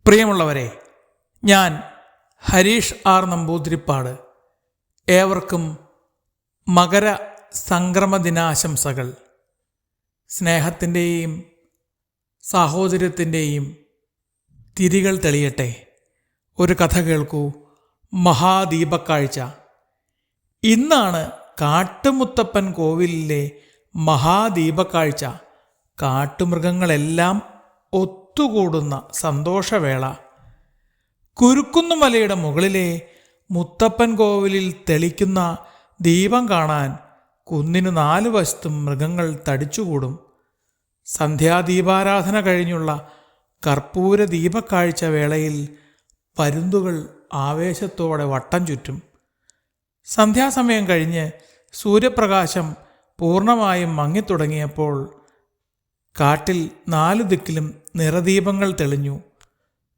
പ്രിയമുള്ളവരെ, ഞാൻ ഹരീഷ് ആർ നമ്പൂതിരിപ്പാട്. ഏവർക്കും മകര സംക്രമ ദിനാശംസകൾ. സ്നേഹത്തിൻ്റെയും സാഹോദര്യത്തിൻ്റെയും തിരികൾ തെളിയട്ടെ. ഒരു കഥ കേൾക്കൂ. മഹാദീപക്കാഴ്ച. ഇന്നാണ് കാട്ടുമുത്തപ്പൻ കോവിലിലെ മഹാദീപക്കാഴ്ച. കാട്ടുമൃഗങ്ങളെല്ലാം ഒത്തുകൂടുന്ന സന്തോഷവേള. കുരുക്കുന്നുമലയുടെ മുകളിലെ മുത്തപ്പൻ കോവിലിൽ തെളിക്കുന്ന ദീപം കാണാൻ കുന്നിനു 4 വശത്തും മൃഗങ്ങൾ തടിച്ചുകൂടും. സന്ധ്യാദീപാരാധന കഴിഞ്ഞുള്ള കർപ്പൂര ദീപക്കാഴ്ച വേളയിൽ പരുന്തുകൾ ആവേശത്തോടെ വട്ടം ചുറ്റും. സന്ധ്യാസമയം കഴിഞ്ഞ് സൂര്യപ്രകാശം പൂർണ്ണമായും മങ്ങിത്തുടങ്ങിയപ്പോൾ കാട്ടിൽ 4 ദിക്കിലും നിറദീപങ്ങൾ തെളിഞ്ഞു.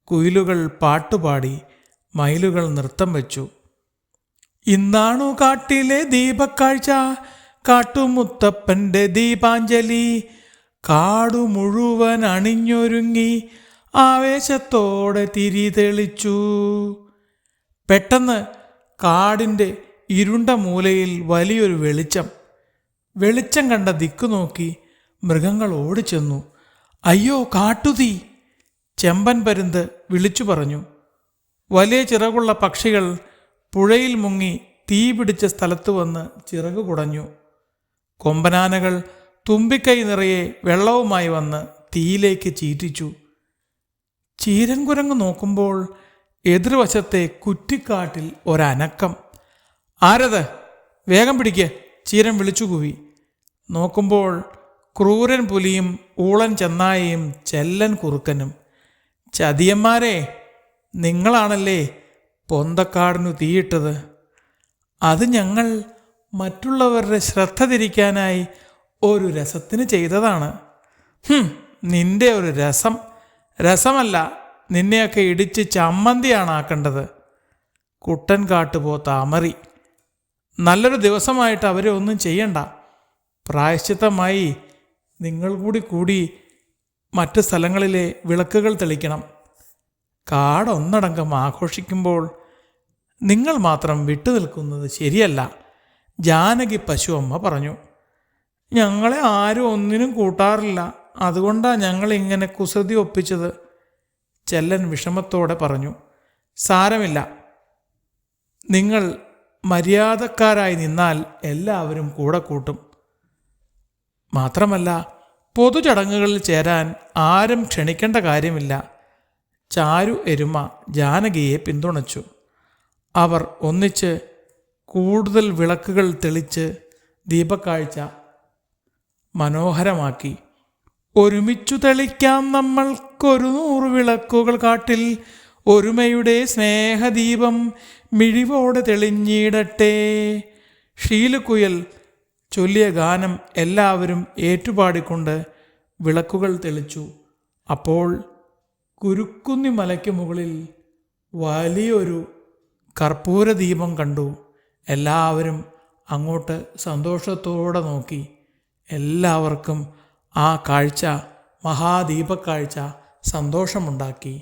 കുയിലുകൾ പാട്ടുപാടി, മയിലുകൾ നൃത്തം വെച്ചു. ഇന്നാണു കാട്ടിലെ ദീപക്കാഴ്ച, കാട്ടുമുത്തപ്പൻ്റെ ദീപാഞ്ജലി. കാടു മുഴുവൻ അണിഞ്ഞൊരുങ്ങി ആവേശത്തോടെ തിരി തെളിച്ചു. പെട്ടെന്ന് കാടിൻ്റെ ഇരുണ്ട മൂലയിൽ വലിയൊരു വെളിച്ചം. വെളിച്ചം കണ്ട ദിക്കു നോക്കി മൃഗങ്ങൾ ഓടിച്ചെന്നു. അയ്യോ, കാട്ടുതീ! ചെമ്പൻ പരുന്ത് വിളിച്ചു പറഞ്ഞു. വലിയ ചിറകുള്ള പക്ഷികൾ പുഴയിൽ മുങ്ങി തീ പിടിച്ച സ്ഥലത്ത് വന്ന് ചിറകു കുടഞ്ഞു. കൊമ്പനാനകൾ തുമ്പിക്കൈ നിറയെ വെള്ളവുമായി വന്ന് തീയിലേക്ക് ചീറ്റിച്ചു. ചീരൻകുരങ്ങ് നോക്കുമ്പോൾ എതിർവശത്തെ കുറ്റിക്കാട്ടിൽ ഒരനക്കം. ആരത്? വേഗം പിടിക്ക്! ചീരൻ വിളിച്ചു കൂവി. നോക്കുമ്പോൾ ക്രൂരൻ പുലിയും ഊളൻ ചെന്നായയും ചെല്ലൻ കുറുക്കനും. ചതിയന്മാരെ, നിങ്ങളാണല്ലേ പൊന്തക്കാടിനു തീയിട്ടത്? അത് ഞങ്ങൾ മറ്റുള്ളവരുടെ ശ്രദ്ധ തിരിക്കാനായി ഒരു രസത്തിന് ചെയ്തതാണ്. നിന്റെ ഒരു രസം! രസമല്ല, നിന്നെയൊക്കെ ഇടിച്ച് ചമ്മന്തിയാണ് ആക്കേണ്ടത്. കുട്ടൻ കാട്ടുപോത്ത അമറി. നല്ലൊരു ദിവസമായിട്ട് അവരെ ഒന്നും ചെയ്യണ്ട. പ്രായശ്ചിത്തമായി നിങ്ങൾ കൂടി മറ്റ് സ്ഥലങ്ങളിലെ വിളക്കുകൾ തെളിക്കണം. കാടൊന്നടങ്കം ആഘോഷിക്കുമ്പോൾ നിങ്ങൾ മാത്രം വിട്ടുനിൽക്കുന്നത് ശരിയല്ല, ജാനകി പശുവമ്മ പറഞ്ഞു. ഞങ്ങളെ ആരും ഒന്നിനും കൂട്ടാറില്ല, അതുകൊണ്ടാണ് ഞങ്ങളിങ്ങനെ കുസൃതി ഒപ്പിച്ചത്, ചെല്ലൻ വിഷമത്തോടെ പറഞ്ഞു. സാരമില്ല, നിങ്ങൾ മര്യാദക്കാരായി നിന്നാൽ എല്ലാവരും കൂടെ കൂട്ടും. മാത്രമല്ല, പൊതുചടങ്ങുകളിൽ ചേരാൻ ആരും ക്ഷണിക്കേണ്ട കാര്യമില്ല. ചാരു എരുമ ജാനകിയെ പിന്തുണച്ചു. അവർ ഒന്നിച്ച് കൂടുതൽ വിളക്കുകൾ തെളിച്ച് ദീപക്കാഴ്ച മനോഹരമാക്കി. ഒരുമിച്ചു തെളിക്കാം നമ്മൾക്കൊരു 100 വിളക്കുകൾ കാട്ടിൽ, ഒരുമയുടെ സ്നേഹദീപം മിഴിവോടെ തെളിഞ്ഞിടട്ടെ. ഷീലുക്കുയൽ ചൊല്ലിയ ഗാനം എല്ലാവരും ഏറ്റുപാടിക്കൊണ്ട് വിളക്കുകൾ തെളിച്ചു. അപ്പോൾ കുരുക്കുന്നി മലയ്ക്ക് മുകളിൽ വലിയൊരു കർപ്പൂര ദീപം കണ്ടു. എല്ലാവരും അങ്ങോട്ട് സന്തോഷത്തോടെ നോക്കി. എല്ലാവർക്കും ആ കാഴ്ച, മഹാദീപക്കാഴ്ച, സന്തോഷമുണ്ടാക്കി.